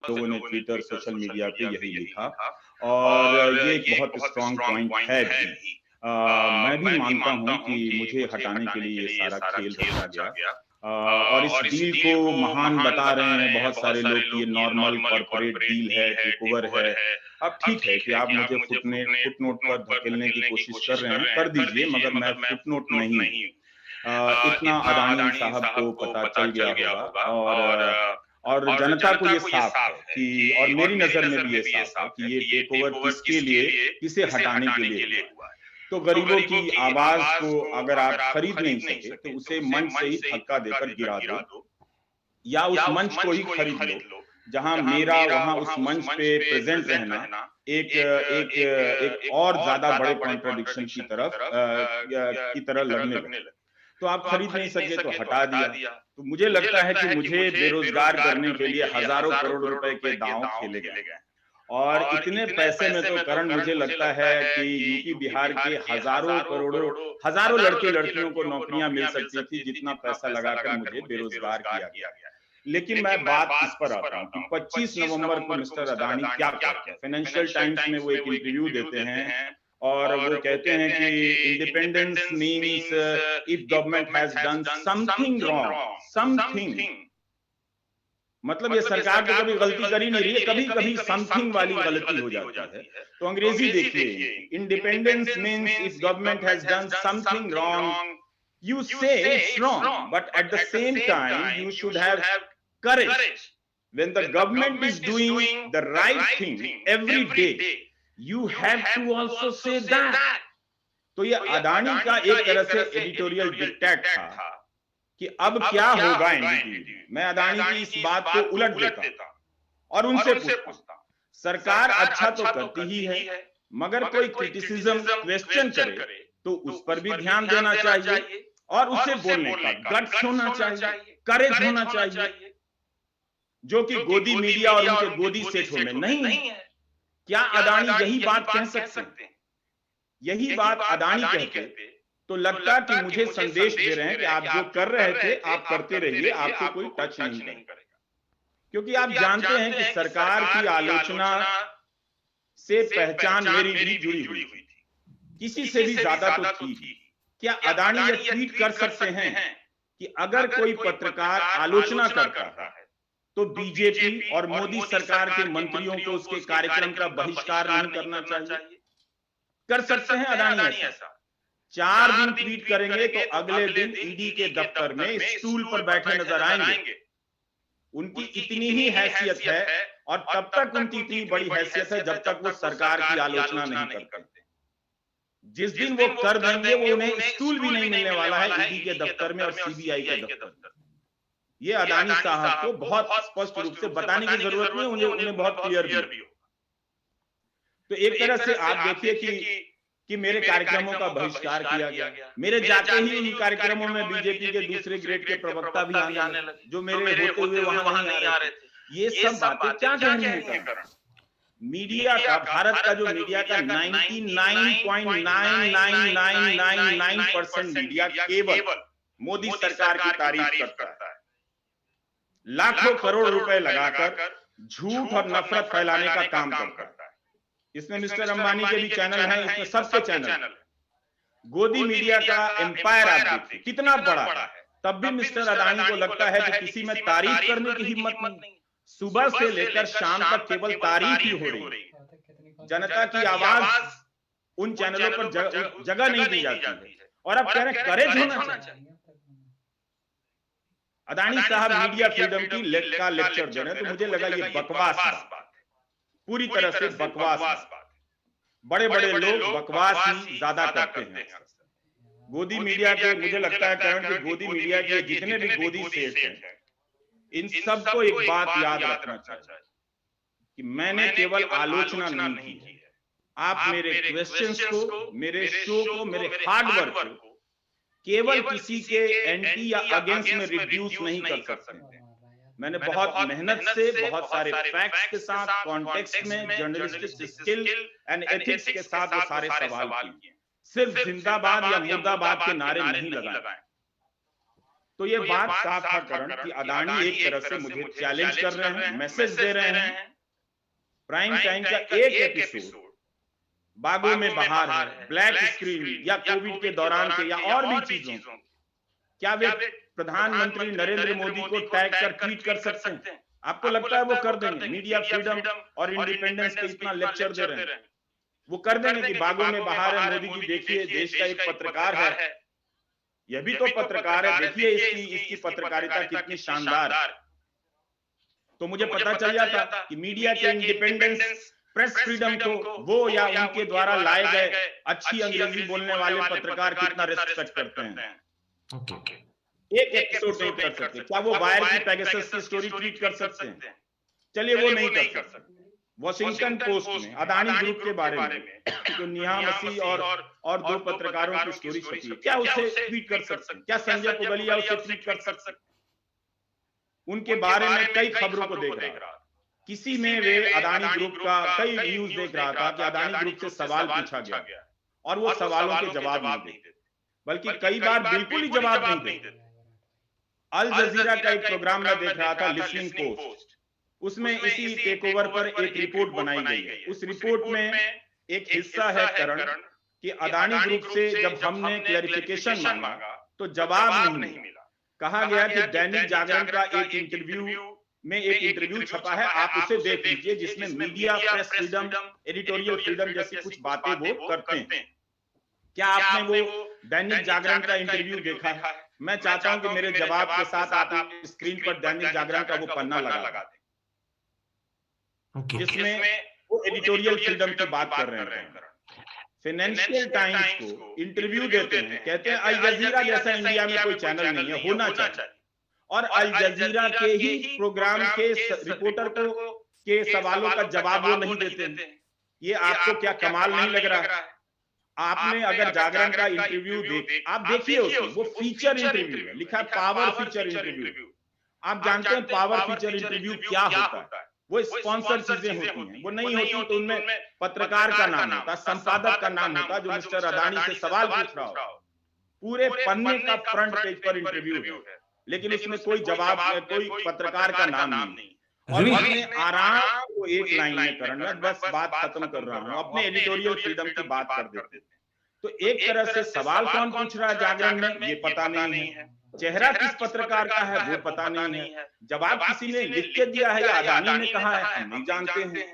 लोगों ने Twitter, social media पे यही लिखा और ये एक बहुत स्ट्रॉन्ग पॉइंट है भी। मैं भी मानता हूँ कि मुझे हटाने के लिए ये सारा खेल रचा गया। और इस डील को महान बता रहे हैं बहुत सारे लोग कि ये नॉर्मल कॉर्पोरेट डील है, टेक ओवर है। अब ठीक है कि आप मुझे फुटनोट पर धकेलने की कोशिश कर रहे हैं, कर दीजिए, मगर मैं फुटनोट नहीं हूँ। इतना अदानी साहब को पता चल गया होगा और जनता को ये साफ है कि, और मेरी नजर में भी ये साफ है कि ये टेक ओवर किसके लिए, किसे हटाने के लिए हुआ है। तो गरीबों की आवाज को अगर आप खरीद नहीं सके तो उसे मंच से ही धक्का देकर गिरा दो, या उस मंच को ही खरीद लो जहां मेरा वहां उस मंच पे प्रेजेंट रहना एक एक एक और ज्यादा बड़े कॉन्ट्रडिक्शन की की तरह लगने लगे। तो आप खरीद नहीं सके तो हटा दिया। तो मुझे लगता है कि मुझे बेरोजगार करने के लिए हजारों करोड़ रुपए के दांव खेले गए हैं। और इतने पैसे में तो करण, मुझे लगता है कि यूपी बिहार के हजारों लड़के लड़कियों को नौकरियां मिल सकती थी जितना पैसा लगाकर मुझे बेरोजगार किया गया। लेकिन मैं बात इस पर आता हूं कि 25 नवंबर को मिस्टर अदानी क्या करते हैं। फाइनेंशियल टाइम्स में वो एक इंटरव्यू देते हैं और वो कहते हैं कि independence means if government has done something wrong, something, मतलब ये सरकार तो कभी गलती कर ही नहीं रही है, कभी कभी समथिंग वाली गलती हो जाती है। तो अंग्रेजी देखिए इनकी, independence means if government has done something wrong, you say it's wrong, but at the same time you should have courage. When the government is doing the right thing every day, you have to also say that. तो ये अदानी का एक तरह से editorial dictate था कि अब क्या होगा एनडीटीवी। मैं अदानी की इस बात को उलट देता और उनसे पूछता, सरकार अच्छा तो करती ही है, मगर कोई क्रिटिसिज्म, क्वेश्चन करे तो उस पर भी ध्यान देना चाहिए और उसे बोलने का गट्स होना चाहिए, करेज होना चाहिए, जो कि गोदी मीडिया और उनके गोदी सेठों में नहीं है। क्या अदानी यही बात कह सकते हैं? यही बात अदानी कहते तो लगता कि मुझे संदेश दे रहे हैं कि आप जो कर रहे थे आप करते रहिए, आपको कोई टच नहीं करेगा। क्योंकि आप जानते हैं कि सरकार की आलोचना से पहचान मेरी भी जुड़ी हुई थी, किसी से भी ज्यादा तो थी। क्या अदानी ये ट्वीट कर सकते हैं कि अगर कोई पत्रकार आलोचना करता है तो बीजेपी और मोदी सरकार के मंत्रियों को उसके कार्यक्रम का बहिष्कार नहीं करना चाहिए? कर सकते हैं अदानी ऐसा। 4 दिन ट्वीट करेंगे तो अगले दिन ईडी के दफ्तर में स्टूल पर बैठे नजर आएंगे। उनकी इतनी ही हैसियत है और तब तक उनकी इतनी बड़ी हैसियत है जब तक वो सरकार की आलोचना नहीं करते। जिस दिन वो कर देंगे वो उन्हें स्टूल भी नहीं मिलने वाला है ईडी के दफ्तर में और सीबीआई के दफ्तर में। ये अदानी साहब को बहुत स्पष्ट रूप से बताने की जरूरत नहीं, उन्हें बहुत क्लियर भी हो। तो एक तरह से आप देखिए कि मेरे कार्यक्रमों का बहिष्कार किया गया। मेरे जाते ही उन कार्यक्रमों में बीजेपी के दूसरे ग्रेड के प्रवक्ता भी आने लगे, जो मेरे होते हुए वहां नहीं आ रहे थे। ये सब बातें क्या कहनी है करण? मीडिया का, भारत का जो मीडिया का 99.99999% मीडिया केवल मोदी सरकार की तारीफ करता है, लाखों करोड़ रुपए लगाकर झूठ और नफरत फैलाने का काम करता है। इसमें मिस्टर अंबानी के भी चैनल हैं, इसमें सबके चैनल हैं। गोदी मीडिया का एम्पायर आप देखिए कितना बड़ा है, तब भी मिस्टर अदानी को लगता है कि किसी में तारीफ करने की हिम्मत नहीं। सुबह से लेकर शाम तक केवल तारीफ ही हो रही है। जनता की आवाज उन चैनलों पर जगह नहीं दी जाती है। और अब कह रहे हैं करेज होना चाहिए। अदानी साहब मीडिया फ्रीडम की का लेक्चर दे रहे हैं, तो मुझे लगा ये बकवास बात, पूरी तरह से बकवास बात। बड़े बड़े लोग बकवास ही ज्यादा करते हैं। गोदी मीडिया के, मुझे लगता है करण कि गोदी मीडिया के जितने भी गोदी सेठ हैं, इन सबको एक बात याद रखना चाहिए कि मैंने केवल आलोचना नहीं की है। आप मेरे क्वेश्चंस को, मेरे शो को, मेरे हार्डवर्क को केवल किसी के एंटी या अगेंस्ट में रिड्यूस नहीं कर सकते। मैंने बहुत मेहनत से, बहुत सारे फैक्ट्स के साथ, कॉन्टेक्स्ट में, जर्नलिस्टिक स्किल एंड एथिक्स के साथ वो सारे सवाल किए। सिर्फ जिंदाबाद या मुर्दाबाद के नारे नहीं लगाए। तो ये बात साफ था करण कि अदानी एक तरह से मुझे चैलेंज कर रहे हैं, मैसेज दे रहे हैं। प्राइम टाइम का एक एपिसोड बागों में बहार है, ब्लैक स्क्रीन या कोविड के दौरान के या और भी चीजों, क्या वे प्रधानमंत्री नरेंद्र मोदी को टैग कर ट्वीट कर सकते हैं? आपको लगता है वो कर देंगे? मीडिया फ्रीडम और इंडिपेंडेंस पे इतना लेक्चर दे रहे हैं, वो कर देंगे कि बागों में बहार है, मोदी जी देखिए देश का एक पत्रकार है, यह भी तो पत्रकार है, देखिए इसकी पत्रकारिता कितनी शानदार है। तो मुझे पता चल जाता कि मीडिया के इंडिपेंडेंस, प्रेस फ्रीडम को वो या उनके द्वारा लाए गए अच्छी अंग्रेजी बोलने वाले पत्रकार कितना रेस्पेक्ट करते हैं। एक एपिसोड नहीं कर सकते। क्या वो वायर की पेगासस की स्टोरी ट्वीट कर सकते हैं? चलिए वो नहीं कर सकते। वॉशिंगटन पोस्ट में अदानी ग्रुप के बारे में जो नेहा मसीह और दो पत्रकारों की स्टोरी छपी है, क्या उसे ट्वीट कर सकते हैं? क्या संजय पुगलिया उसे ट्वीट कर सकते हैं? उनके बारे में कई खबरों को देख रहा, किसी में वे अदानी ग्रुप का कई न्यूज देख रहा था कि अदानी ग्रुप से सवाल पूछा गया और वो सवालों के जवाब नहीं देते, बल्कि कई बार बिल्कुल ही जवाब नहीं देते। अल जजीरा का एक प्रोग्राम में देख रहा था, लिसनिंग पोस्ट, उसमें इसी टेकओवर पर एक रिपोर्ट बनाई गई है। उस रिपोर्ट में एक हिस्सा है करण कि अदानी ग्रुप से जब हमने क्लैरिफिकेशन मांगा तो जवाब नहीं मिला। कहा गया कि दैनिक जागरण का एक इंटरव्यू छपा है, आप उसे देख लीजिए, जिसमें media, press freedom, editorial freedom जैसी कुछ बातें वो करते हैं। क्या आपने वो दैनिक जागरण का इंटरव्यू देखा है? मैं चाहता हूं कि मेरे जवाब के साथ आप स्क्रीन पर दैनिक जागरण का वो पन्ना लगा दें, जिसमें वो एडिटोरियल फ्रीडम की बात कर रहे हैं। फाइनेंशियल टाइम्स को इंटरव्यू देते हैं, कहते हैं अल जजीरा जैसा इंडिया में कोई चैनल नहीं है, होना चाहिए, और अल जजीरा के ही प्रोग्राम के रिपोर्टर को के सवालों का जवाब वो नहीं देते हैं। ये आपको क्या कमाल नहीं लग रहा है? आपने अगर जागरण का इंटरव्यू आप देखिए, वो फीचर इंटरव्यू है, लिखा है पावर फीचर इंटरव्यू। आप जानते हैं पावर फीचर इंटरव्यू क्या होता है? वो स्पॉन्सर चीजें होती हैं, वो नहीं होती तो उनमें पत्रकार का नाम होता, संपादक का नाम होता, जो मिस्टर अदानी से सवाल पूछ रहा हो। पूरे पन्ने का फ्रंट पेज पर इंटरव्यू है, लेकिन उसमें कोई जवाब, कोई पत्रकार का नाम नहीं। और अपने आराम को एक लाइन में करण, मैं बस बात खत्म कर रहा हूं, अपने एडिटोरियल फ्रीडम की बात कर देते थे। तो एक तरह से सवाल कौन पूछ रहा है जागरण में, ये पता नहीं है। चेहरा किस पत्रकार का है वो पता नहीं है। जवाब किसी ने लिख के दिया है या अदानी ने कहा है, हम नहीं जानते हैं।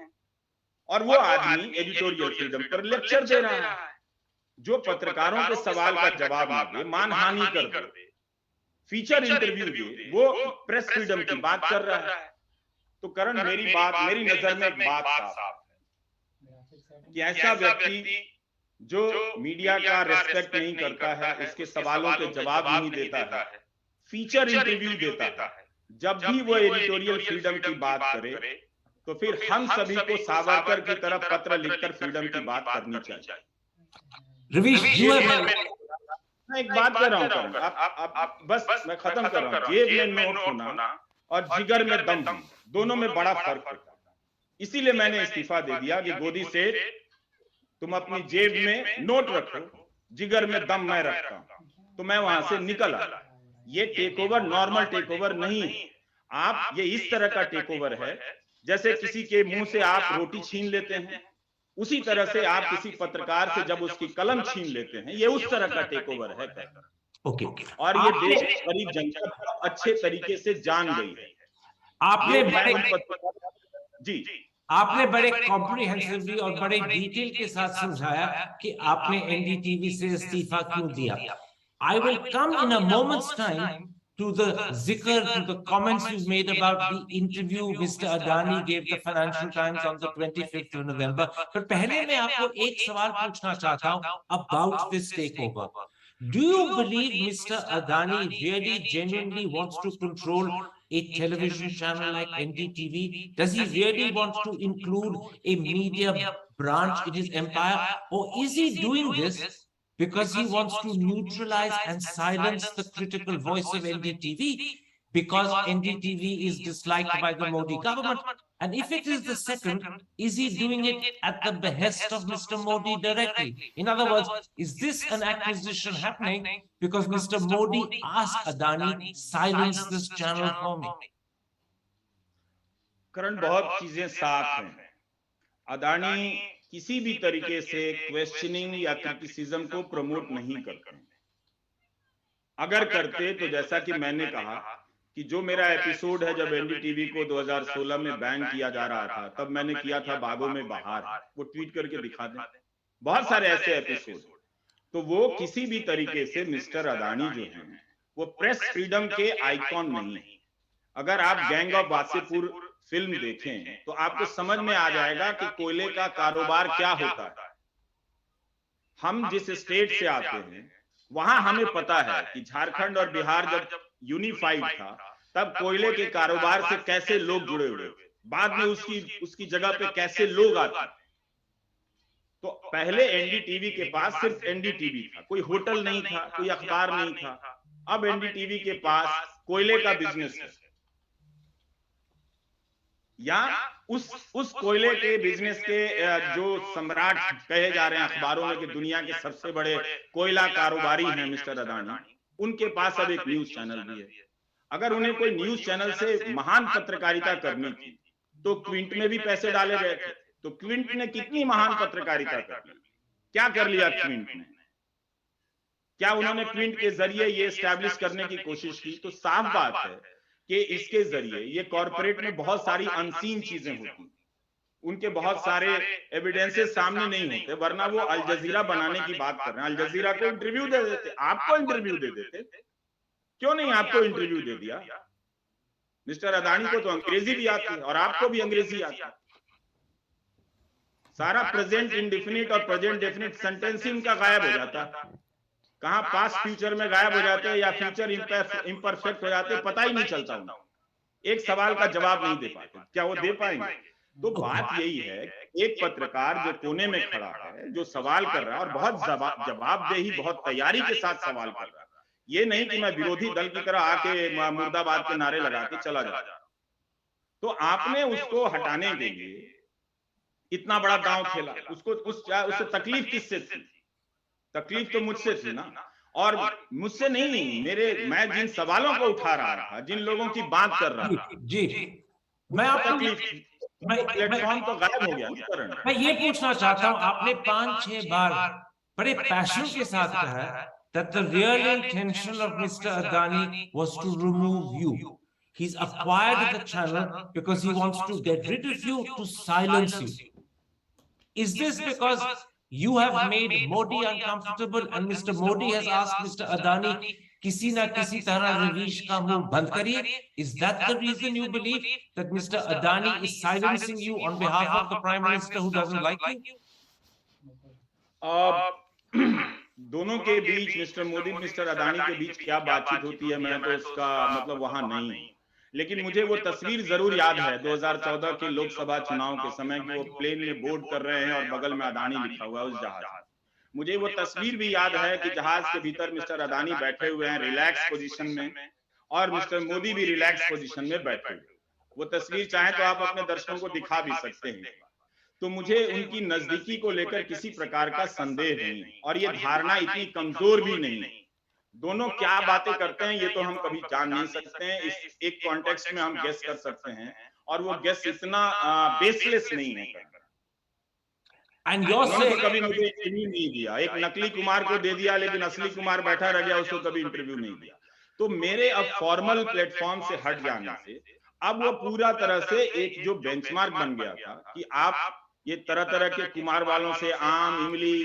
और वो आदमी एडिटोरियल फ्रीडम पर लेक्चर दे रहा है। जो पत्रकारों के सवाल का जवाब ना दे, मानहानि कर दे, फीचर इंटरव्यू दे, वो प्रेस फ्रीडम की बात कर रहा है। तो करण, मेरी नजर में एक बात साफ है कि ऐसा व्यक्ति जो मीडिया का रेस्पेक्ट नहीं करता है, उसके सवालों के जवाब नहीं देता है, फीचर इंटरव्यू देता है, जब भी वो एडिटोरियल फ्रीडम की बात करे तो फिर हम सभी को सावरकर की तरफ पत्र लिखकर फ्रीडम की बात करनी चाहिए। मैं एक बात कर रहा हूँ, आप बस मैं खत्म कर रहा हूँ। जेब में नोट होना और जिगर में दम दोनों में बड़ा फर्क है। इसीलिए मैंने इस्तीफा दे दिया कि गोदी से तुम अपनी जेब में नोट रखो, जिगर में दम मैं रखता हूं। तो मैं वहां से निकल आया। ये take over normal take over नहीं है। आप ये इस तरह का टेक ओवर है जैसे किसी के मुंह से आप रोटी छीन लेते हैं, उसी तरह से आप किसी पत्रकार से जब उसकी कलम छीन लेते हैं, ये उस तरह का टेक ओवर है। ओके। और ये देश गरीब जनता अच्छे तरीके से जान गई है। आपने बड़े कॉम्प्रिहेंसिवली और बड़े डिटेल के साथ समझाया कि आपने एनडीटीवी से इस्तीफा क्यों दिया। I will come in a moment's time to the zikr, to the comments you made about the interview Mr. Adani gave the Financial Times on the 25th of November. पर पहले मैं आपको एक सवाल पूछना चाहता हूं about this takeover. Do you believe Mr. Adani really genuinely wants to control a television channel like NDTV? Does he really want to include a media branch in his empire? Or is he doing this because he wants to neutralize and silence the critical voice of NDTV? Because NDTV is disliked by the Modi government. And if it is the second, is he doing it at the behest of Mr. Modi directly? In other words, is this an acquisition happening because Mr. Modi asked Adani, silence this channel for me? करण, बहुत चीजें साफ हैं। अदानी किसी भी तरीके से questioning या criticism को प्रमोट नहीं करते। अगर करते तो जैसा कि मैंने कहा कि जो मेरा एपिसोड है जब एनडीटीवी को 2016 में बैन किया जा रहा था, तब मैंने किया था बागों में बहार, वो ट्वीट करके दिखा दें। बहुत सारे ऐसे एपिसोड, तो वो किसी भी तरीके से मिस्टर अदानी जो हैं वो प्रेस फ्रीडम के आइकॉन नहीं। अगर आप गैंग ऑफ वासेपुर फिल्म देखें तो आपको समझ में आ जाएगा कि कोयले का कारोबार क्या होता है। हम जिस स्टेट से आते हैं वहां हमें पता है कि झारखंड और बिहार जब यूनिफाइड था तब कोयले के कारोबार से कैसे लोग जुड़े हुए थे, बाद में उसकी जगह पे कैसे लोग आते। तो पहले एनडीटीवी के पास सिर्फ एनडीटीवी था, कोई होटल नहीं था, कोई अखबार नहीं था। अब एनडीटीवी के पास कोयले का बिजनेस है, या उस कोयले के बिजनेस के जो सम्राट कहे जा रहे हैं अखबारों में कि दुनिया के सबसे बड़े कोयला कारोबारी हैं मिस्टर अदानी, उनके पास अब एक न्यूज चैनल भी है। अगर उन्हें कोई न्यूज चैनल से महान पत्रकारिता करनी थी तो क्विंट में भी पैसे डाले गए थे। तो क्विंट ने कितनी महान पत्रकारिता कर ली, क्या कर लिया क्विंट ने? क्या उन्होंने क्विंट के जरिए ये एस्टैब्लिश करने की कोशिश की? तो साफ बात है कि इसके जरिए ये कॉर्पोरेट में बहुत सारी अनसीन चीजें होती, उनके बहुत सारे एविडेंसेस सामने नहीं होते, वरना वो अल जजीरा बनाने की बात कर रहे हैं। अल जजीरा को इंटरव्यू दे देते, आपको इंटरव्यू दे देते, क्यों नहीं आपको इंटरव्यू दे दिया? मिस्टर अदानी को तो अंग्रेजी भी आती है और आपको भी अंग्रेजी आती है। सारा प्रेजेंट इंडेफिनिट और प्रेजेंट डेफिनिट सेंटेंसिंग का गायब हो जाता है। कहां पास्ट फ्यूचर में गायब हो जाते हैं या फ्यूचर इम्परफेक्ट हो जाते हैं, पता ही नहीं चलता। एक सवाल का जवाब नहीं दे पाते, क्या वो दे पाएंगे? तो बात यही है, एक पत्रकार जो कोने में खड़ा है, जो सवाल कर रहा है और बहुत जवाबदेही, बहुत तैयारी के साथ सवाल कर रहा है, ये नहीं कि मैं विरोधी दल की तरह आके मुर्दाबाद के नारे लगा के चला जा रहा। तो आपने उसको हटाने के लिए इतना बड़ा दांव खेला, उससे तकलीफ किससे थी? तकलीफ तो मुझसे थी ना, और मुझसे नहीं, मैं जिन सवालों को उठा रहा था, जिन लोगों की बात कर रहा था, जी मैं आपको प्लेटफॉर्म तो गायब हो गया। मैं ये पूछना चाहता हूं, आपने 5-6 बार बड़े पैशन के साथ कहा that the real intention of Mr. Adani was to remove you. He's acquired the channel because he wants to get rid of you, to silence you. Is this because you have made Modi uncomfortable and Mr. Modi has asked Mr. Adani किसी ना किसी तरह रवीश का मुंह बंद करिए? Is that the reason you believe that Mr. Adani is silencing you on behalf of the Prime Minister who doesn't like you? दोनों के बीच, मिस्टर मोदी मिस्टर अदानी के बीच क्या बातचीत होती है, मैं तो उसका मतलब वहां नहीं, लेकिन मुझे वो तस्वीर जरूर याद है 2014 के लोकसभा चुनाव के समय कि वो प्लेन में बोर्ड कर रहे हैं और बगल में अदानी लिखा हुआ है उस जहाज। मुझे वो तस्वीर भी याद है कि जहाज के भीतर मिस्टर अदानी बैठे हुए हैं रिलैक्स पोजीशन में और मिस्टर मोदी भी रिलैक्स पोजीशन में बैठे हुए। वो तस्वीर चाहे तो आप अपने दर्शकों को दिखा भी सकते हैं। तो मुझे उनकी नजदीकी को लेकर किसी प्रकार का संदेह नहीं, और ये धारणा इतनी कमजोर भी नहीं। दोनों क्या बातें करते हैं ये तो हम कभी जान नहीं सकते हैं, इस एक कॉन्टेक्स्ट में हम गेस कर सकते हैं, और वो गेस इतना बेसलेस नहीं है। कभी मुझे इंटरव्यू नहीं दिया, एक नकली कुमार को दे दिया लेकिन असली कुमार बैठा रह गया, उसको कभी इंटरव्यू नहीं दिया। तो मेरे अब फॉर्मल प्लेटफॉर्म से हट जाने से अब वो पूरा तरह से एक जो बेंचमार्क बन गया था कि आप ये तरह तरह के कुमार वालों से आम, इमली,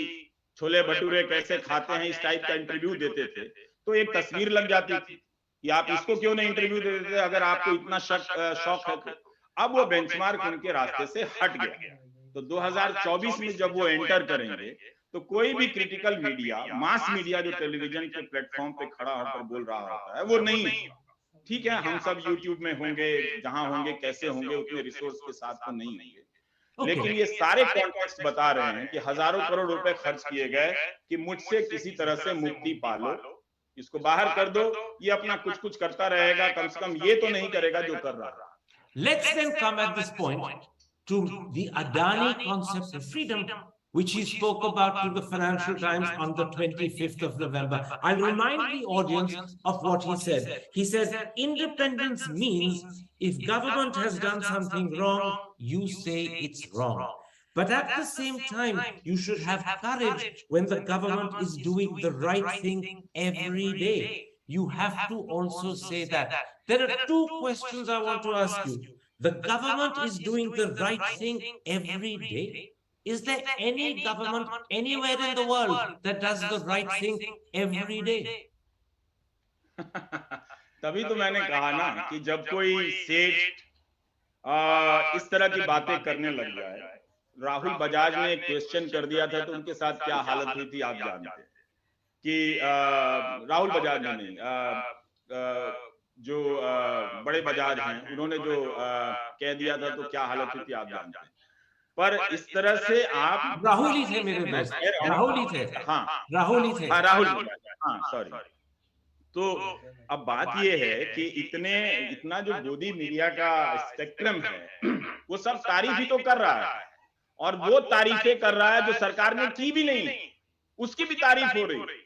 छोले भटूरे कैसे खाते हैं इस टाइप का इंटरव्यू देते थे, तो एक तस्वीर लग जाती थी कि आप इसको क्यों नहीं इंटरव्यू देते अगर आपको इतना शौक है तो। अब वो बेंचमार्क उनके रास्ते से हट गया। तो 2024 में जब वो एंटर करेंगे तो कोई भी क्रिटिकल मीडिया, मास मीडिया जो टेलीविजन के प्लेटफॉर्म पे खड़ा होकर बोल रहा होता है वो नहीं। ठीक है, हम सब यूट्यूब में होंगे, जहां होंगे कैसे होंगे उतने रिसोर्स के साथ तो नहीं होंगे, लेकिन ये सारे कॉन्टेक्स्ट बता रहे हैं कि हजारों करोड़ रुपए खर्च किए गए कि मुझसे किसी तरह से मुक्ति पालो, इसको बाहर कर दो, ये अपना कुछ कुछ करता रहेगा, कम से कम ये तो नहीं करेगा जो कर रहा है। Let's then come at this point to the Adani concept of freedom, which he spoke about to the Financial Times on the 25th of November. I'll remind the audience of what he said. He said, independence means if government has done something wrong, you say it's wrong. But at the same time, you should have courage when the government is doing the right thing every day. You have to also say that. There are two questions I want to ask you. The government is doing the right thing every day. Is there any government anywhere in the world that does the right thing every day? तभी तो मैंने कहा ना कि जब कोई सेठ इस तरह की बातें करने लग जाए, राहुल बजाज ने एक क्वेश्चन कर दिया था तो उनके साथ क्या हालत हुई थी आप जानते हैं कि राहुल बजाज ने नहीं, जो बड़े बजाज हैं उन्होंने जो कह दिया था तो क्या हालत हुई थी आप जानते हैं। पर इस तरह से आप राहुल ही थे मेरे दोस्त, राहुल ही थे, हाँ राहुल ही थे, राहुल, हाँ सॉरी। तो अब बात ये है कि इतना जो गोदी मीडिया का स्पेक्ट्रम है वो सब तारीफ ही तो कर रहा है, और वो तारीफें कर रहा है जो सरकार ने की भी नहीं, उसकी भी तारीफ हो रही।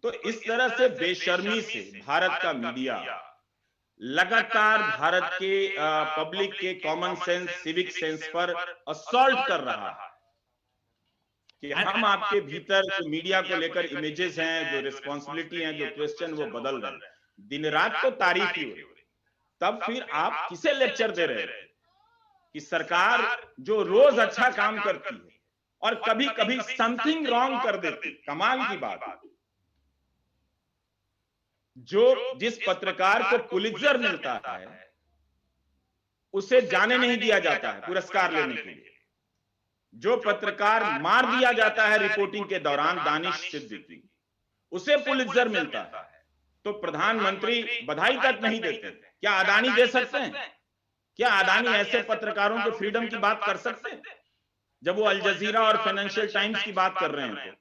तो इस तरह से बेशर्मी से भारत का मीडिया लगातार भारत के पब्लिक के कॉमन सेंस, सिविक सेंस पर असॉल्ट कर रहा है कि हम आपके भीतर जो मीडिया को लेकर इमेजेस हैं, जो रिस्पॉन्सिबिलिटी हैं, जो क्वेश्चन, वो बदल रहे हैं। दिन रात तो तारीफ ही हो रही, तब फिर आप किसे लेक्चर दे रहे हैं कि सरकार जो रोज अच्छा काम करती है और कभी कभी समथिंग रॉन्ग कर देती। कमाल की बात, जिस पत्रकार को पुलित्जर मिलता है उसे जाने नहीं दिया जाता है पुरस्कार लेने के लिए। जो पत्रकार मार दिया जाता है रिपोर्टिंग के दौरान, दानिश सिद्दीकी, उसे पुलित्जर मिलता है तो प्रधानमंत्री बधाई तक नहीं देते। क्या अदानी दे सकते हैं? क्या अदानी ऐसे पत्रकारों के फ्रीडम की बात कर सकते हैं? जब वो अल जजीरा और फाइनेंशियल टाइम्स की बात कर रहे हैं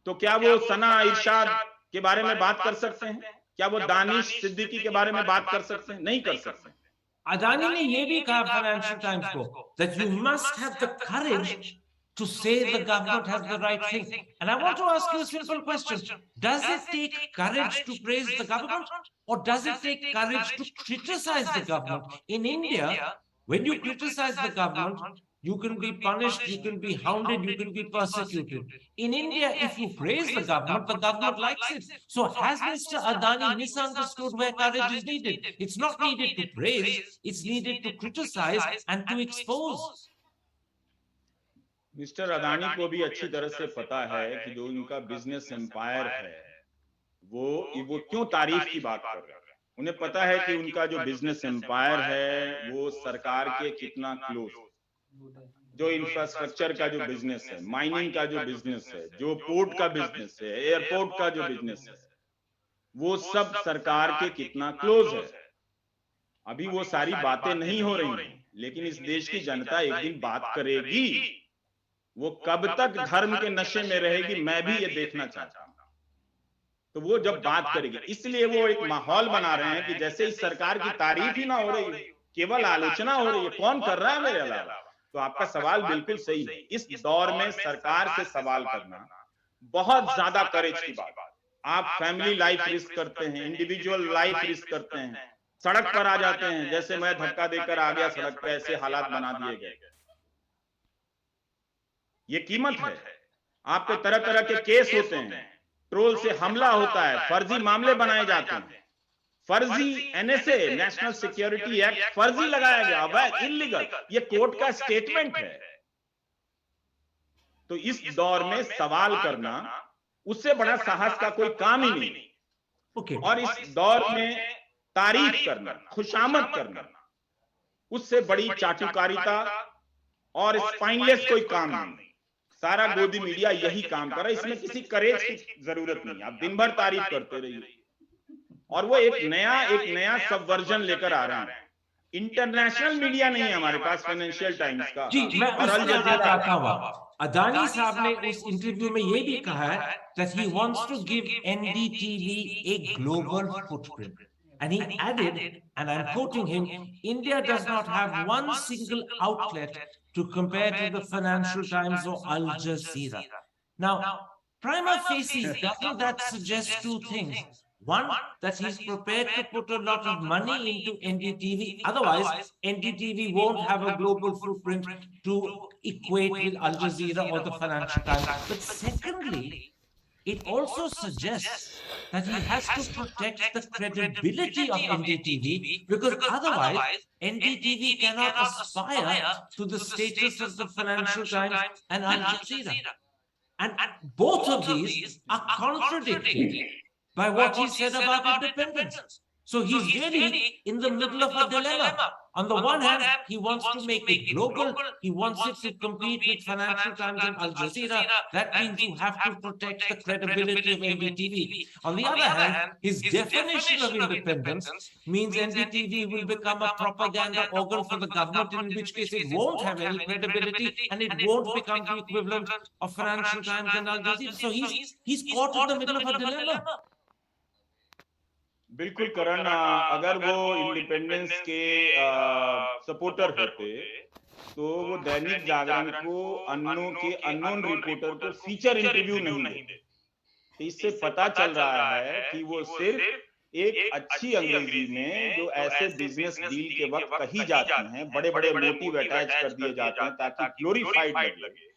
तो क्या वो सना इरशाद के बारे में बात कर सकते हैं? क्या वो दानिश सिद्दीकी के बारे में बात कर सकते हैं? नहीं कर सकते। अदानी ने ये भी कहा फाइनेंशियल टाइम्स को that you must have the courage to say the government has the right thing. And I want to ask you a simple question. Does it take courage to praise the government, or does it take courage to criticize the government? In India, when you criticize the government, you can be punished, you can be hounded, you can be persecuted. In India, if you praise the government likes it. So has Mr. Adani misunderstood where courage is needed? It's not needed to praise, it's needed to criticize and to expose. Mister Adani को भी अच्छी तरह से पता है कि जो उनका बिजनेस एम्पायर है वो क्यों तारीफ की बात कर रहे हैं। उन्हें पता है कि उनका जो बिजनेस एम्पायर है वो सरकार के कितना क्लोज, जो इंफ्रास्ट्रक्चर का जो बिजनेस है, माइनिंग का जो बिजनेस है, जो पोर्ट का बिजनेस है, एयरपोर्ट का जो बिजनेस है, वो सब सरकार के कितना क्लोज है। अभी वो सारी बातें नहीं हो रही, लेकिन इस देश की जनता एक दिन बात करेगी। वो कब तक धर्म के नशे में रहेगी, मैं भी ये देखना चाहता हूं। तो वो जब बात करेगी, इसलिए वो एक माहौल बना रहे हैं कि जैसे इस सरकार की तारीफ ही ना हो रही, केवल आलोचना हो रही है। कौन कर रहा है मेरे अलावा? तो आपका सवाल बिल्कुल सही है। इस दौर में सरकार से सवाल करना बहुत ज्यादा करेज की बात। आप फैमिली लाइफ रिस्क करते हैं, इंडिविजुअल लाइफ रिस्क करते हैं, सड़क पर आ जाते हैं। जैसे मैं धक्का देकर आ गया सड़क पर, ऐसे हालात बना दिए गए। ये कीमत है। आप पे तरह तरह के केस होते हैं, ट्रोल से हमला होता है, फर्जी मामले बनाए जाते हैं, फर्जी एनएसए, नेशनल सिक्योरिटी एक्ट फर्जी लगाया गया, वह इलीगल। ये कोर्ट का स्टेटमेंट है। तो इस दौर में सवाल करना, उससे बड़ा साहस का कोई काम ही नहीं। और इस दौर में तारीफ करना, खुशामद करना, उससे बड़ी चाटुकारिता और स्पाइनलेस कोई काम नहीं। सारा गोदी मीडिया यही काम कर रहा है। इसमें किसी करेज की जरूरत नहीं। आप दिन भर तारीफ करते रहिए। और वो एक नया सबवर्जन लेकर आ रहे हैं। इंटरनेशनल मीडिया नहीं है हमारे पास, फाइनेंशियल टाइम्स का। जी, मैं चाहता हूं, अदानी साहब ने उस इंटरव्यू में ये भी कहा है that he wants to give NDTV a global footprint. And he added, and I'm quoting him, India does not have one single outlet to compare to the Financial Times or Al Jazeera. Now, prima facie, doesn't that suggest two things? One, that he's prepared to put a lot of money into NDTV. Otherwise, NDTV won't have a global footprint to equate with Al Jazeera or the Financial Times. But secondly, it also suggests that he has to protect the credibility of NDTV, because otherwise NDTV cannot aspire to the status of the Financial Times and Al Jazeera. And both of these are contradicted by what he said about independence. So he's really in the middle of a dilemma. On the one hand, he wants to make it global. He wants it to compete with Financial Times and Al Jazeera. That means you have to protect the credibility of NDTV. On the other hand, his definition of independence means NDTV will become a propaganda organ for the government, in which case it won't have any credibility and it won't become the equivalent of Financial Times and Al Jazeera. So he's caught in the middle of a dilemma. बिल्कुल करण, अगर वो independence के supporter होते तो वो दैनिक जागरण को unknown reporter को feature interview नहीं देते। इससे पता चल रहा है कि वो सिर्फ एक अच्छी अंग्रेजी में जो ऐसे बिजनेस डील के वक्त कही जाती हैं, बड़े बड़े मोटिव अटैच कर दिए जाते हैं ताकि ग्लोरीफाइड लगे,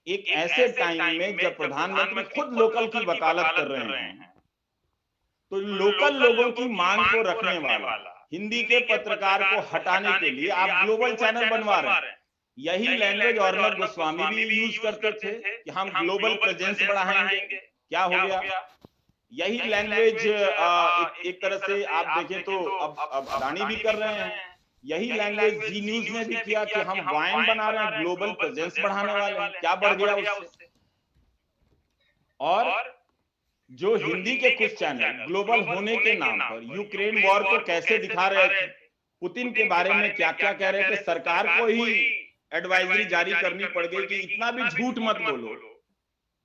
एक ऐसे टाइम में जब प्रधानमंत्री खुद लोकल की वकालत कर रहे हैं, तो लोकल लोगों की मांग को रखने वाला हिंदी के पत्रकार को हटाने के लिए आप ग्लोबल चैनल बनवा रहे हैं। यही लैंग्वेज अर्नब गोस्वामी भी यूज करते थे कि हम ग्लोबल प्रेजेंस बढ़ाएंगे। क्या हो गया? यही लैंग्वेज एक तरह से आप देखें तो अब अडानी भी कर रहे हैं। यही लैंग्वेज जी न्यूज ने भी किया कि हम वाइन बना रहे हैं, ग्लोबल प्रेजेंस बढ़ाने वाले हैं। क्या बढ़ गया उससे? और जो हिंदी के कुछ चैनल ग्लोबल होने के नाम पर यूक्रेन वॉर को कैसे दिखा रहे थे, पुतिन के बारे में क्या क्या कह रहे थे, सरकार को ही एडवाइजरी जारी करनी पड़ गई कि इतना भी झूठ मत बोलो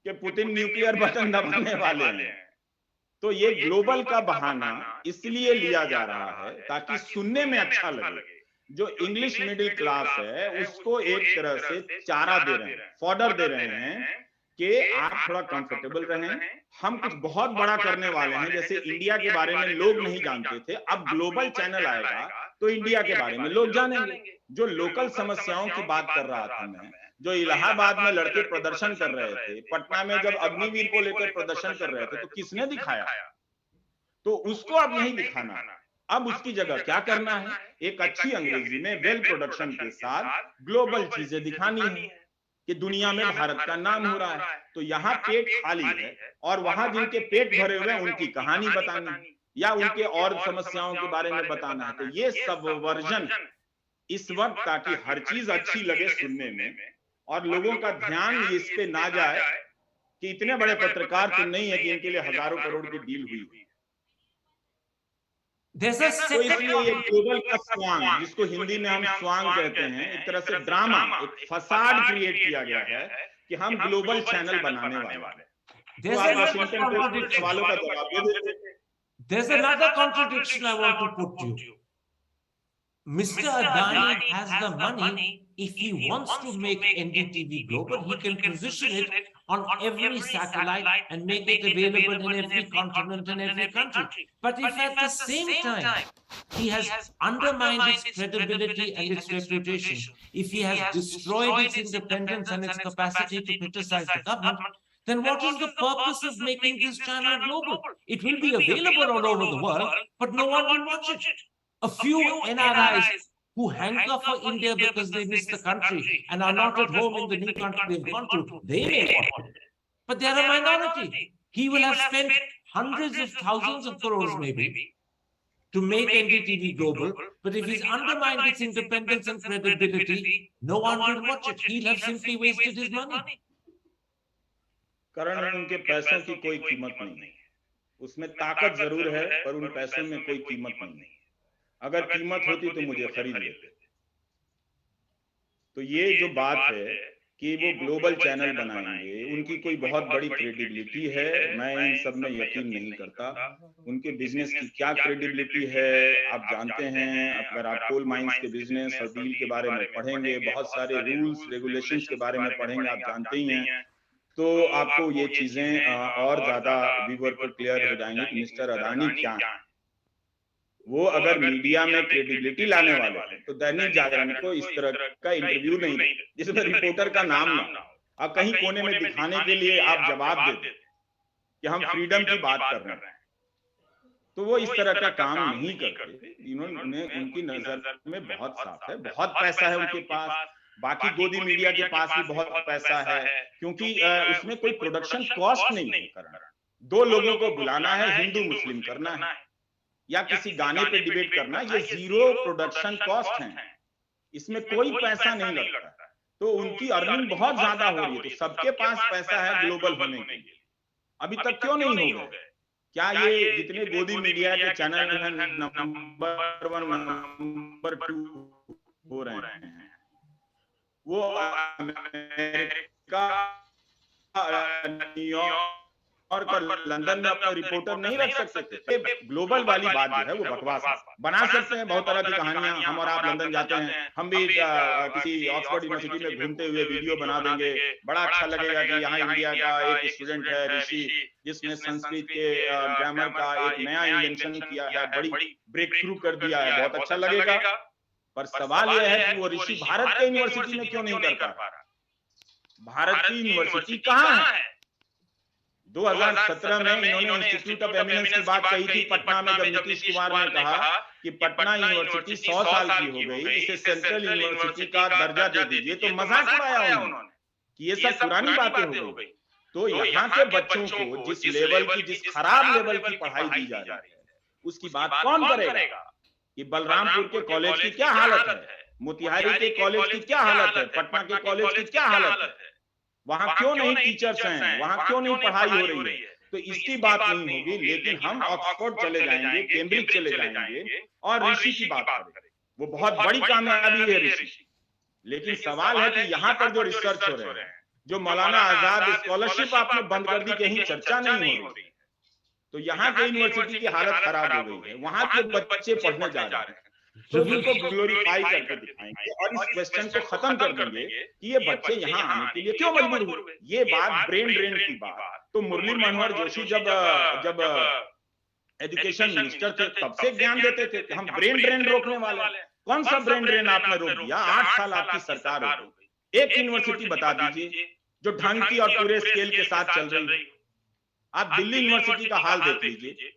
कि पुतिन न्यूक्लियर बटन दबाने वाले हैं। तो ये ग्लोबल का बहाना इसलिए लिया जा रहा है ताकि सुनने में अच्छा लगे। जो इंग्लिश मिडिल क्लास है उसको एक तरह से चारा दे रहे हैं, फॉडर दे रहे हैं कि आप थोड़ा कंफर्टेबल रहें, हम कुछ बहुत बड़ा करने वाले हैं। जैसे इंडिया के बारे में लोग नहीं जानते थे, अब ग्लोबल चैनल आएगा तो इंडिया के बारे में लोग जानेंगे। जो लोकल समस्याओं की बात कर रहा था मैं, जो इलाहाबाद में लड़के प्रदर्शन कर रहे थे, पटना में जब अग्निवीर को लेकर प्रदर्शन कर रहे थे, तो किसने दिखाया? तो उसको अब नहीं दिखाना। अब उसकी जगह क्या करना है? एक अच्छी अंग्रेजी में वेल प्रोडक्शन के साथ ग्लोबल चीजें दिखानी है कि दुनिया में भारत का नाम हो रहा है। तो यहाँ पेट खाली है और वहां जिनके पेट भरे हुए हैं उनकी कहानी बतानी या उनके और समस्याओं के बारे में बताना है। तो ये सबवर्जन इस वक्त, ताकि हर चीज अच्छी लगे सुनने में और लोगों का ध्यान इस पे ना जाए कि इतने बड़े पत्रकार तो नहीं है कि इनके लिए हजारों करोड़ की डील हुई। तो इसलिए ये ग्लोबल का स्वांग, जिसको हिंदी में हम स्वांग कहते हैं, एक तरह से ड्रामा, एक फसाड क्रिएट किया गया है कि हम ग्लोबल चैनल बनाने वाले हैं। तो आप वाशिंगटन पोस्ट के सवालों का जवाब दे देते। There's another contradiction I want to put to you. Mr. Adani has the money. If he wants to make NDTV global, he can position it on every satellite and make it available in every continent and every country. But if at the same time he has undermined its credibility and its reputation, if he has destroyed its independence and its capacity to criticize the government, then what is the purpose of making this channel global? It will be available all over the world, but no one will watch it. A few NRIs who hanker for India because they miss the country and are not at home in the new country they've gone to, they may watch it. But they are a minority. He will have spent hundreds of thousands of crores maybe to make NDTV global, but if he's undermined its independence and credibility, no one will watch it. He'll have simply wasted his money. करण, उनके पैसों की कोई कीमत नहीं है। उसमें ताकत जरूर है पर उन पैसों में कोई कीमत नहीं है। अगर कीमत होती तो मुझे खरीद लेते। तो ये जो बात है कि वो ग्लोबल चैनल बनाएंगे, उनकी कोई बहुत बड़ी क्रेडिबिलिटी है, मैं इन सब में यकीन नहीं करता। उनके बिजनेस की क्या क्रेडिबिलिटी है आप जानते हैं। अगर आप कोल माइंस के बिजनेस और डील के बारे में पढ़ेंगे, बहुत सारे रूल्स रेगुलेशंस के बारे में पढ़ेंगे, आप जानते ही हैं, तो आपको ये चीजें और ज्यादा व्यूअर को क्लियर हो जाएंगे कि मिस्टर अदानी क्या है। वो अगर मीडिया में क्रेडिबिलिटी लाने वाले हैं तो दैनिक जागरण को इस तरह का इंटरव्यू नहीं दे जिसमें रिपोर्टर का नाम ना हो, और कहीं कोने में दिखाने के लिए आप जवाब दे दें कि हम फ्रीडम की बात कर रहे हैं। तो वो इस तरह का काम नहीं करते। इन्होंने, उनकी नजर में बहुत साफ है, बहुत पैसा है उनके पास। बाकी गोदी मीडिया के पास भी बहुत पैसा है, क्योंकि उसमें कोई प्रोडक्शन कॉस्ट नहीं है करना। दो लोगों को बुलाना है, हिंदू मुस्लिम करना है या किसी गाने पे डिबेट करना, ये जीरो प्रोडक्शन कॉस्ट है, इसमें कोई पैसा नहीं लगता। तो उनकी अर्निंग बहुत ज्यादा हो रही है, तो सबके पास पैसा है ग्लोबल होने के लिए। अभी तक क्यों नहीं हो गए? क्या ये जितने गोदी मीडिया के चैनल हैं नंबर 1 नंबर 2 हो रहे हैं, वो अमेरिका, न्यूयॉर्क और लंदन में अपना रिपोर्टर नहीं रख सकते थे? ग्लोबल वाली बात जो है वो बकवास है। बना सकते हैं बहुत तरह की कहानियां, हम और आप लंदन जाते हैं, हम भी किसी ऑक्सफोर्ड यूनिवर्सिटी में घूमते हुए वीडियो बना देंगे, बड़ा अच्छा लगेगा कि यहाँ इंडिया का एक स्टूडेंट है ऋषि, जिसने संस्कृत के ग्रामर का एक नया इन्वेंशन किया है, बड़ी ब्रेक थ्रू कर दिया है, बहुत अच्छा लगेगा। पर सवाल यह है कि वो ऋषि भारत के यूनिवर्सिटी में क्यों नहीं कर पा रहा? भारत की यूनिवर्सिटी कहाँ है? 2017 में इन्होंने इंस्टीट्यूट ऑफ एमिनेंस की बात कही थी पटना में, जब नीतीश कुमार ने कहा कि पटना यूनिवर्सिटी 100 साल की हो गई, इसे सेंट्रल यूनिवर्सिटी का दर्जा दे दीजिए, तो मजाक उड़ाया उन्होंने कि ये सब पुरानी बातें हो गई। तो यहाँ के बच्चों को जिस लेवल की, जिस खराब लेवल की पढ़ाई दी जा रही है, उसकी बात कौन करेगा? कि बलरामपुर के कॉलेज की क्या हालत है, मोतिहारी के कॉलेज की क्या हालत है, पटना के कॉलेज की क्या हालत है, वहां क्यों नहीं टीचर्स हैं, वहां क्यों नहीं पढ़ाई हो रही है? तो इसकी बात नहीं होगी, लेकिन हम ऑक्सफोर्ड चले जाएंगे, कैम्ब्रिज चले जाएंगे और ऋषि की बात करेंगे। वो बहुत बड़ी कामयाबी है ऋषि। लेकिन सवाल है कि यहाँ पर जो रिसर्च हो रहे हैं, जो मौलाना आजाद स्कॉलरशिप आपने बंद कर दी, कहीं चर्चा नहीं हो रही। तो यहाँ के यूनिवर्सिटी की हालत खराब हो गई है, वहां के बच्चे पढ़ने जा रहे हैं, तो उनको ग्लोरीफाई करके दिखाएंगे और इस क्वेश्चन को खत्म कर देंगे कि ये बच्चे यहाँ आने के लिए क्यों मजबूर हुए। ये बात ब्रेन ड्रेन की बात तो मुरली मनोहर जोशी जब एजुकेशन मिनिस्टर थे तब से ज्ञान देते थे कि हम ब्रेन ड्रेन रोकने वाले हैं। कौन सा ब्रेन ड्रेन आपने रोक दिया? 8 साल आपकी सरकार हो गई, एक यूनिवर्सिटी बता दीजिए जो ढंग की और पूरे स्केल के साथ चल रही। आप दिल्ली यूनिवर्सिटी का हाल देख लीजिए,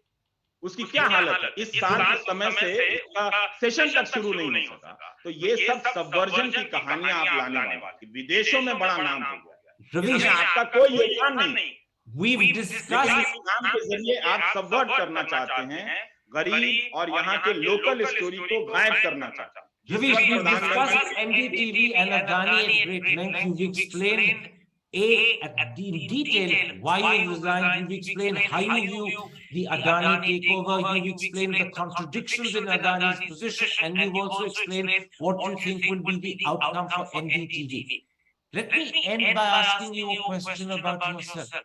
उसकी क्या हालत है। इस साल के समय से उसका सेशन तक शुरू नहीं हो सका। तो ये सब सबवर्जन की कहानियां आप लाने वाले, विदेशों में बड़ा नाम हो गया, इसमें आपका कोई योगदान नहीं। We've discussed नाम के जरिए आप सबवर्ट करना चाहते हैं, गरीब और यहाँ के लोकल स्टोरी को गायब करना चाहते हैं। We've discussed NDTV and Adani at great length. You've explained in detail why you resigned. You've explained how you view the Adani takeover. You've explained the contradictions in Adani's position, and you've also explained what you think will be the outcome for NDTV. Let me end by asking you a question about yourself.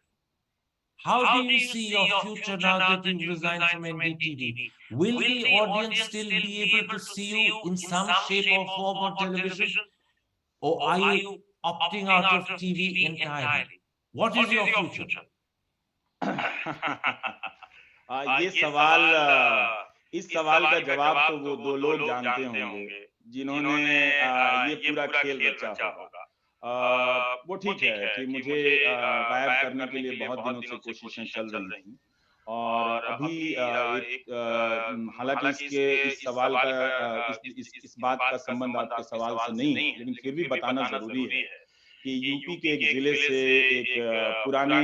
How do you see your future now that you've resigned from NDTV? Will the audience still be able to see you in some shape or form on television? Or are you opting out of TV entirely? What is your future? ये सवाल, इस सवाल का जवाब तो वो दो लोग जानते होंगे जिन्होंने ये पूरा खेल रचा होगा। वो ठीक है कि मुझे गायब करने के लिए बहुत दिनों से कोशिशें चल रही थी, और अभी हालांकि इस सवाल का इस बात का संबंध आपके सवाल से नहीं है, लेकिन फिर भी बताना जरूरी है कि यूपी के एक जिले से एक पुराने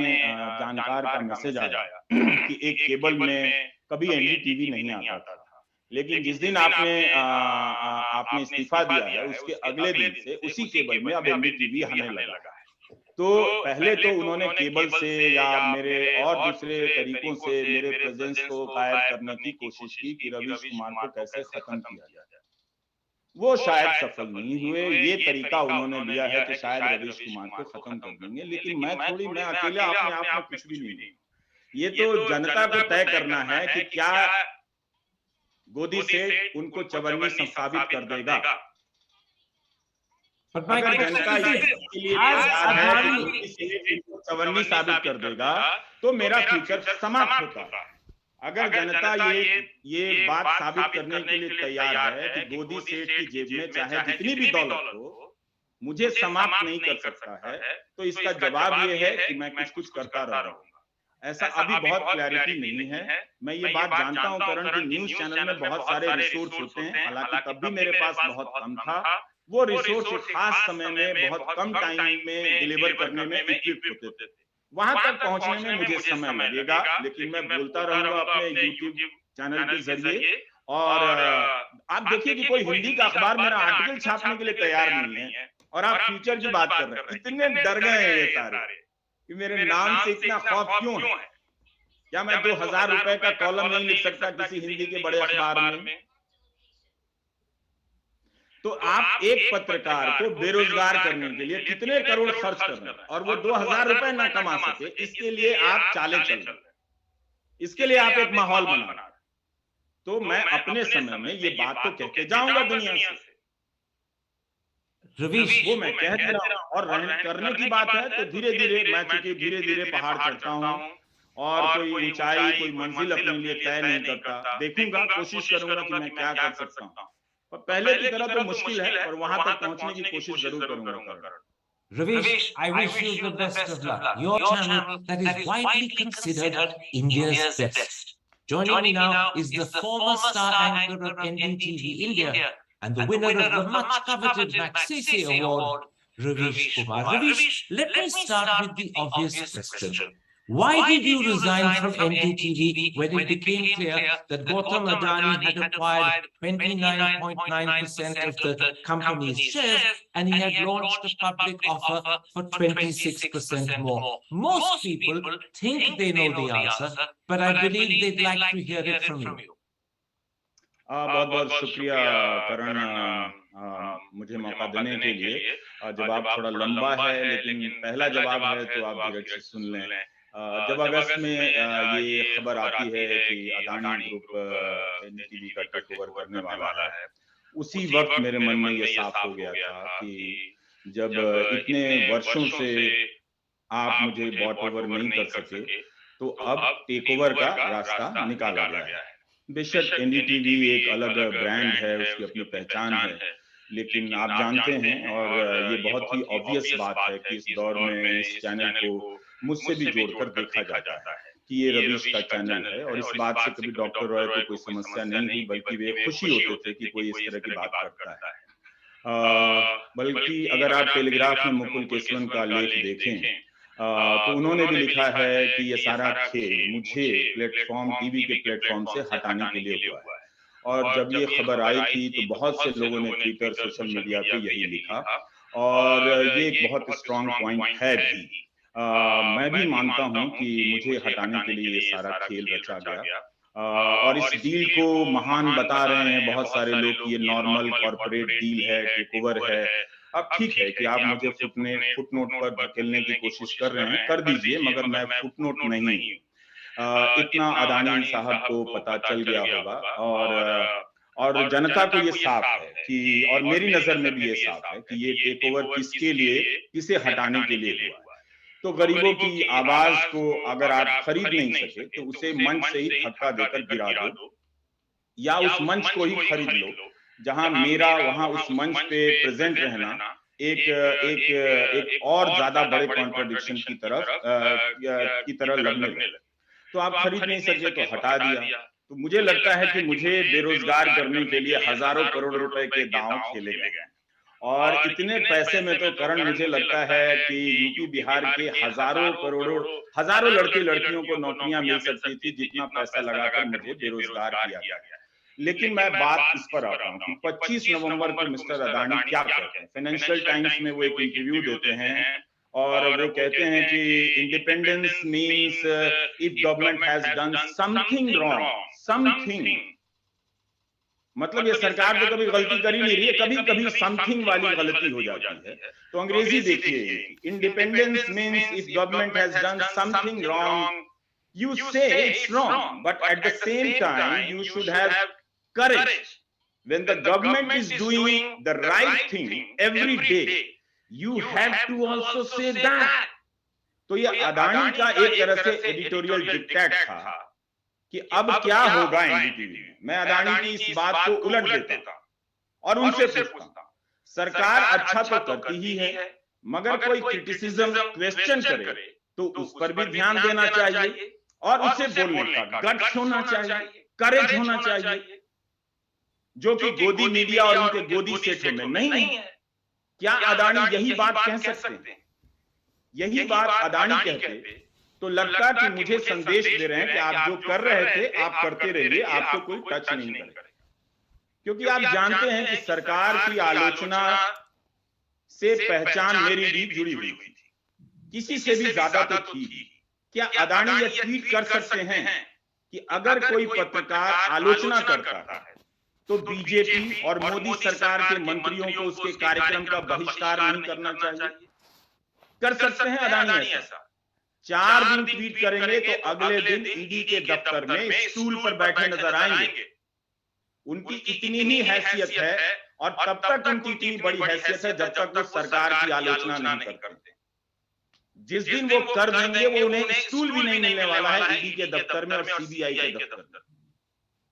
जानकार का मैसेज आया कि एक केबल में कभी एनडीटीवी नहीं आता था, लेकिन जिस दिन आपने इस्तीफा दिया है उसके अगले दिन से उसी केबल में अब एनडीटीवी आने लगा है। तो पहले तो उन्होंने केबल से या मेरे और दूसरे तरीकों से मेरे प्रेजेंस को गायब करने की कोशिश की कि रवीश कुमार को कैसे खत्म किया जाए। वो शायद सफल नहीं हुए। ये तरीका उन्होंने लिया है कि शायद रवीश कुमार को खत्म कर देंगे, लेकिन मैं अकेला अपने आप में कुछ भी नहीं हूँ। ये तो जनता को तय करना है कि क्या गोदी सेठ उनको चवन्नी साबित कर देगा। अगर जनता इसके लिए तैयार है कि गोदी सेठ उनको चवन्नी साबित कर देगा तो मेरा फ्यूचर समाप्त होता है। अगर जनता ये बात साबित करने के लिए तैयार है कि गोदी सेठ की जेब में चाहे जितनी भी दौलत हो मुझे समाप्त नहीं कर सकता है, तो इसका जवाब ये है कि मैं कुछ कुछ करता रहूंगा। ऐसा अभी बहुत क्लैरिटी नहीं है। मैं ये बात जानता हूं करण की न्यूज चैनल में बहुत सारे रिसोर्स होते हैं, हालांकि तब भी मेरे पास बहुत कम था। वो रिसोर्स एक खास समय में बहुत कम टाइम में डिलीवर करने में इक्विप्ड होते थे। वहां तक पहुंचने में मुझे समय लगेगा, लेकिन मैं बोलता रहूंगा अपने यूट्यूब चैनल के जरिए। और आप देखिए कि कोई हिंदी का अखबार मेरा आर्टिकल छापने के लिए तैयार नहीं है, और आप फ्यूचर की बात कर रहे हैं। इतने डर गए हैं ये सारे कि मेरे नाम से इतना खौफ क्यों है। क्या मैं 2000 रुपए का कॉलम नहीं लिख सकता किसी हिंदी के बड़े अखबार में? तो आप एक पत्रकार को बेरोजगार करने के लिए कितने करोड़ खर्च कर रहे हैं, और वो 2000 रुपए ना कमा सके, इसके लिए आप चाले चल रहे हैं, इसके लिए आप एक माहौल बना रहे हैं। तो मैं अपने समय में ये बात तो कह के जाऊंगा दुनिया से, रवीश, वो मैं कह दे रहा हूं। और करने की बात है तो धीरे धीरे मैं चूंकि धीरे धीरे पहाड़ चढ़ता हूं और कोई ऊंचाई कोई मंजिल अपने लिए तय नहीं करता, देखूंगा, कोशिश करूंगा कि मैं क्या कर सकता हूं। पर पहले की तरह तो मुश्किल है, और वहां तक पहुंचने की कोशिश जरूर करूंगा। Ravish, I wish you the best of luck. Your channel that is widely considered India's best. Joining me now is the former star anchor of NDTV India and the winner of the much coveted Magsaysay Award, Ravish Kumar. Ravish, let me start with the obvious question. Why did you resign from NDTV when it became clear that Gautam Adani had acquired 29.9% of the company's shares and he had launched a public offer for 26% more? Most people think they know the answer, but I believe they'd like to hear it from you. बहुत बहुत शुक्रिया करण, मुझे मौका देने के लिए। जवाब थोड़ा लंबा है, लेकिन पहला जवाब है तो आप धीरज से सुन लें। जब अगस्त में ये खबर आती है कि अदानी ग्रुप एनडीटीवी का टेक ओवर करने वाला है, उसी वक्त मेरे मन में ये साफ हो गया था कि जब इतने वर्षों से आप मुझे बॉट ओवर नहीं कर सके, तो अब टेक ओवर का रास्ता निकाला गया है। बेशक एनडीटीवी एक अलग ब्रांड है, उसकी अपनी पहचान है, लेकिन आप जानते हैं, और ये बहुत ही ऑब्वियस बात है कि इस दौर में इस चैनल को मुझसे भी जोड़कर देखा जाता है कि ये रवीश का चैनल है। और इस बात से कभी डॉक्टर रॉय को कोई समस्या नहीं हुई, बल्कि वे खुशी होते थे कि कोई इस तरह की बात करता है। बल्कि अगर आप टेलीग्राफ में मुकुल केसवन का लेख देखें तो उन्होंने भी लिखा है कि ये सारा खेल मुझे प्लेटफॉर्म, टीवी के प्लेटफॉर्म से हटाने के लिए हुआ है। और जब ये खबर आई थी तो बहुत से लोगों ने ट्विटर, सोशल मीडिया पे यही लिखा, और ये एक बहुत स्ट्रांग पॉइंट है भी। मैं भी मानता हूं कि मुझे हटाने के लिए ये सारा खेल रचा गया, और इस डील को महान बता रहे हैं बहुत सारे लोग कि ये नॉर्मल कॉर्पोरेट डील है, टेक ओवर है। अब ठीक है कि आप मुझे फुटनोट पर धकेलने की कोशिश कर रहे हैं, कर दीजिए, मगर मैं फुटनोट नहीं हूं। इतना अदानी साहब को पता चल गया होगा, और जनता को ये साफ है कि, और मेरी नजर में भी ये साफ है कि ये टेक ओवर किसके लिए, किसे हटाने के लिए हुआ है। तो गरीबों की आवाज को अगर आप खरीद नहीं सके तो उसे मंच से ही धक्का देकर गिरा दो, या उस मंच को ही खरीद लो जहां मेरा वहां उस मंच पे प्रेजेंट रहना एक और ज्यादा बड़े कॉन्ट्रडिक्शन की तरह लगने लगे। तो आप खरीद नहीं सके तो हटा दिया। तो मुझे लगता है कि मुझे बेरोजगार करने के लिए हजारों करोड़ रुपए के दांव खेले गए, और इतने पैसे में तो करण मुझे लगता है कि यूपी बिहार के हजारों लड़के लड़कियों को नौकरियां मिल सकती थी, जितना पैसा लगाकर मुझे बेरोजगार किया गया। लेकिन मैं बात इस पर आता हूं कि 25 नवंबर को मिस्टर अदानी क्या कहते हैं। फाइनेंशियल टाइम्स में वो एक इंटरव्यू देते हैं, और वो कहते हैं कि independence means if government has done something wrong, something, मतलब ये सरकार तो कभी गलती कर ही नहीं रही है, कभी कभी समथिंग वाली गलती हो जाती है। तो अंग्रेजी देखिए इनकी, independence means if government has done something wrong you say it's wrong, but at the same time you should have courage. When the government is doing the right thing every day, you have to also say that. तो ये अदानी का एक तरह से editorial dictate था कि अब क्या होगा एनडीटीवी में। मैं अदानी की इस बात को उलट देता और उनसे पूछता, सरकार अच्छा तो करती ही है, मगर कोई क्रिटिसिज्म क्वेश्चन करे तो उस पर भी ध्यान देना चाहिए और उसे बोलने का गट्स होना चाहिए, करेज होना चाहिए, जो कि गोदी मीडिया और उनके गोदी सेठों में नहीं है। क्या अदानी यही बात कह सकते हैं? यही बात अदानी कहते तो लगता कि मुझे संदेश दे रहे हैं कि आप जो कर रहे थे आप करते रहिए, आपको कोई टच नहीं करेगा। क्योंकि आप जानते हैं कि सरकार की आलोचना से पहचान मेरी भी जुड़ी हुई थी, किसी से भी ज्यादा तो थी। क्या अदानी ये ट्वीट कर सकते हैं कि अगर कोई पत्रकार आलोचना करता है तो बीजेपी और मोदी सरकार के मंत्रियों को उसके कार्यक्रम का बहिष्कार नहीं करना चाहिए? कर सकते हैं अदानी ऐसा? 4 दिन ट्वीट करेंगे तो अगले दिन ईडी के दफ्तर में स्टूल पर बैठे नजर आएंगे। उनकी इतनी ही हैसियत है और तब तक उनकी इतनी बड़ी हैसियत है जब तक वो सरकार की आलोचना नहीं करते। जिस दिन वो कर देंगे वो उन्हें स्टूल भी नहीं मिलने वाला है ईडी के दफ्तर में और सीबीआई के दफ्तर में।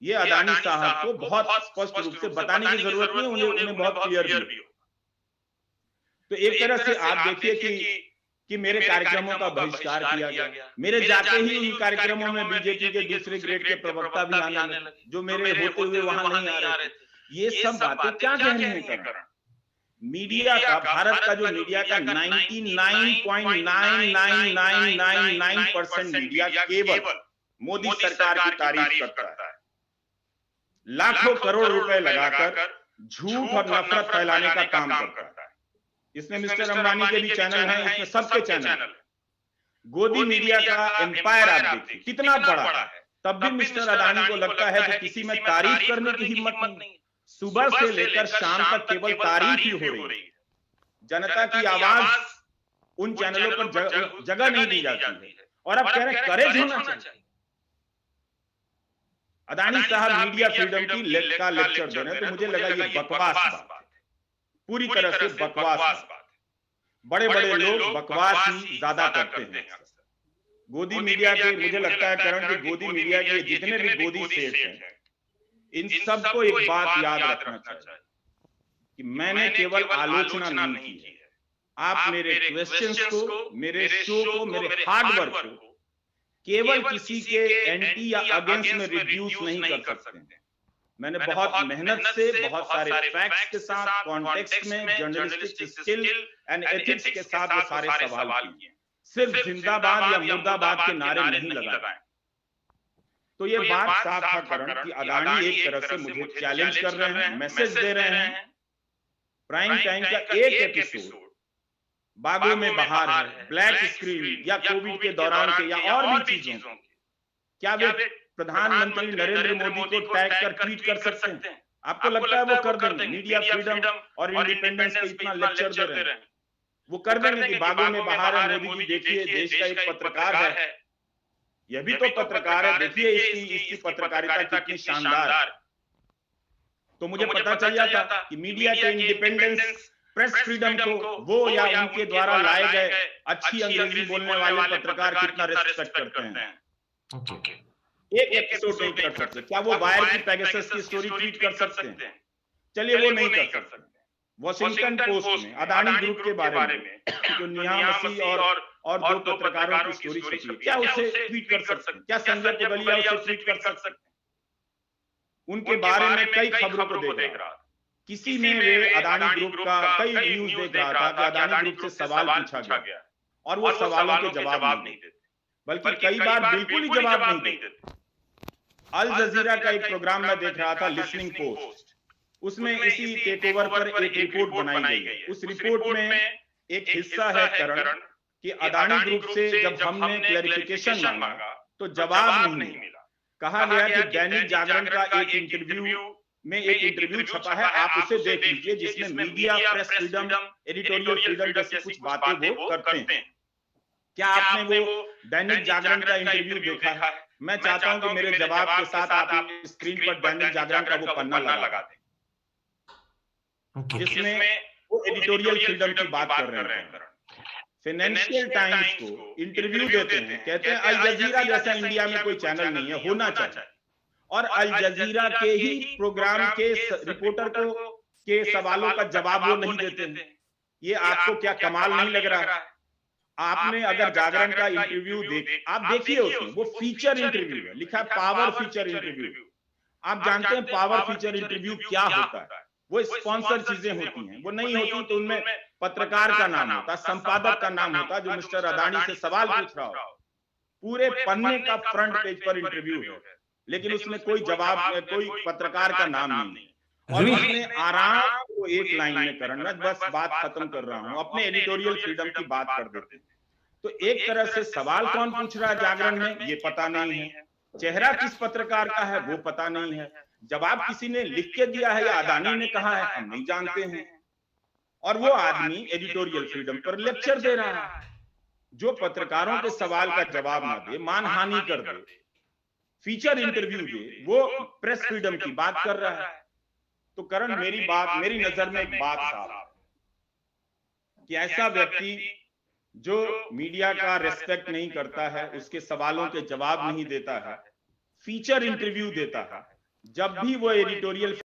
ये अदानी साहब को बहुत स्पष्ट रूप से बताने की जरूरत नहीं, उन्हें बहुत क्लियर भी हो। तो एक तरह से आप देखिए कि मेरे कार्यक्रमों का बहिष्कार किया गया। मेरे जाते ही उन कार्यक्रमों में बीजेपी के दूसरे ग्रेड के प्रवक्ता भी आने लगे, जो मेरे होते हुए वहां नहीं आ रहे थे। ये सब बातें क्या कहने हैं करण? मीडिया का, भारत का जो मीडिया का 99.99999% मीडिया केवल मोदी सरकार की तारीफ करता है, लाखों करोड़ रुपए लगाकर झूठ और नफरत फैलाने का काम करता है। इसमें मिस्टर अंबानी के भी चैनल हैं, इसमें सबके चैनल हैं। गोदी मीडिया का एम्पायर आप देखिए कितना बड़ा है, तब भी मिस्टर अदानी को लगता है कि किसी में तारीफ करने की हिम्मत नहीं। सुबह से लेकर शाम तक केवल तारीफ ही हो रही है। जनता की आवाज उन चैनलों पर जगह नहीं दी जाती है और अब कह रहे हैं करेज होना चाहिए। अदानी साहब मीडिया फ्रीडम की का लेक्चर दे रहे हैं, तो मुझे लगा ये बकवास बात है, पूरी तरह से बकवास बात। बड़े बड़े लोग बकवास ही ज्यादा करते हैं। गोदी मीडिया के, मुझे लगता है करण की गोदी मीडिया के जितने भी गोदी सेठ हैं, इन सबको एक बात याद रखना चाहिए कि मैंने केवल आलोचना नहीं की है। आप मेरे क्वेश्चंस को, मेरे शो को, मेरे हार्ड वर्क को केवल किसी के एंटी या अगेंस्ट में रिड्यूस नहीं कर सकते। मैंने बहुत मेहनत से, बहुत सारे फैक्ट्स के साथ, कॉन्टेक्स्ट में, जर्नलिस्टिक स्किल एंड एथिक्स के साथ वो सारे सवाल किए। सिर्फ जिंदाबाद या मुर्दाबाद के नारे नहीं लगाए। तो ये बात साफ था करण कि अदानी एक तरह से मुझे चैलेंज कर रहे हैं, मैसेज दे रहे हैं। प्राइम टाइम का एक एपिसोड बागों में बहार है, ब्लैक स्क्रीन या कोविड के दौरान के या और भी चीजों, क्या वे प्रधानमंत्री नरेंद्र मोदी को टैग कर ट्वीट कर सकते हैं? आपको लगता है वो कर देंगे? मीडिया फ्रीडम और इंडिपेंडेंस पे इतना लेक्चर दे रहे हैं, वो कर देंगे कि बागों में बहार है, मोदी जी देखिए देश का एक पत्रकार है, यह भी तो पत्रकार है, देखिए इसकी पत्रकारिता कितनी शानदार है। तो मुझे पता चल जाता कि मीडिया के इंडिपेंडेंस, प्रेस फ्रीडम को वो या उनके द्वारा लाए गए अच्छी अंग्रेजी बोलने वाले पत्रकार कितना रेस्पेक्ट करते हैं। एक एपिसोड नहीं कर सकते। क्या वो वायर की पेगासस की स्टोरी ट्वीट कर सकते हैं? चलिए वो नहीं कर सकते। वॉशिंगटन पोस्ट में अदानी ग्रुप के बारे में जो नेहा मसीह और दो पत्रकारों की स्टोरी छपी है, क्या उसे ट्वीट कर सकते हैं? क्या संजय पुगलिया उसे ट्वीट कर सकते हैं? उनके बारे में कई खबरों को देख रहा था, किसी में वे अदानी ग्रुप का कई न्यूज देख रहा था कि अदानी ग्रुप से सवाल पूछा गया और वो सवालों के जवाब नहीं देते, बल्कि कई बार बिल्कुल ही जवाब नहीं देते। अल जजीरा का एक प्रोग्राम में देख रहा था, लिसनिंग पोस्ट, उसमें इसी टेकओवर पर एक रिपोर्ट बनाई गई है। उस रिपोर्ट में एक हिस्सा है करण कि अदानी ग्रुप से जब हमने क्लैरिफिकेशन मांगा तो जवाब नहीं मिला। कहा गया कि दैनिक जागरण का एक इंटरव्यू में एक इंटरव्यू छपा है, आप उसे देख लीजिए, जिसमें media, press freedom, editorial freedom जैसी कुछ बातें वो करते हैं। क्या आपने वो दैनिक जागरण का इंटरव्यू देखा है? मैं चाहता हूं कि मेरे जवाब के साथ आप स्क्रीन पर दैनिक जागरण का वो पन्ना लगा दें, जिसमें वो एडिटोरियल फ्रीडम की बात कर रहे हैं। फाइनेंशियल टाइम्स को इंटरव्यू देते हैं, कहते हैं अल जजीरा जैसा इंडिया में कोई चैनल नहीं है, होना चाहिए, और अल जजीरा के ही प्रोग्राम के रिपोर्टर को के सवालों का जवाब वो नहीं देते हैं। ये आपको क्या कमाल नहीं लग रहा है? आपने अगर जागरण का इंटरव्यू आप देखिए, उसमें वो फीचर इंटरव्यू है, लिखा है पावर फीचर इंटरव्यू। आप जानते हैं पावर फीचर इंटरव्यू क्या होता है? वो स्पॉन्सर चीजें होती हैं, वो नहीं होती तो उनमें पत्रकार का नाम होता, संपादक का नाम होता, जो मिस्टर अदानी से सवाल पूछ रहा हो। पूरे पन्ने का फ्रंट पेज पर इंटरव्यू है, लेकिन उसमें कोई जवाब, कोई पत्रकार का नाम नहीं। और उसने आराम को एक लाइन में करण, मैं बस बात खत्म कर रहा हूं, अपने एडिटोरियल फ्रीडम की बात कर देते हैं। तो एक तरह से सवाल कौन पूछ रहा है जागरण में, ये पता नहीं है। चेहरा किस पत्रकार का है वो पता नहीं है। जवाब किसी ने लिख के दिया है या अदानी ने कहा है, हम नहीं जानते हैं। और वो आदमी एडिटोरियल फ्रीडम पर लेक्चर दे रहा है। जो पत्रकारों के सवाल का जवाब ना दे, मानहानि कर दे, फीचर इंटरव्यू दे, वो प्रेस फ्रीडम की बात कर रहा है। तो करण, मेरी नजर में एक बात साफ है कि ऐसा व्यक्ति जो मीडिया का रेस्पेक्ट नहीं करता है, उसके सवालों के जवाब नहीं देता है, फीचर इंटरव्यू देता है, जब भी वो एडिटोरियल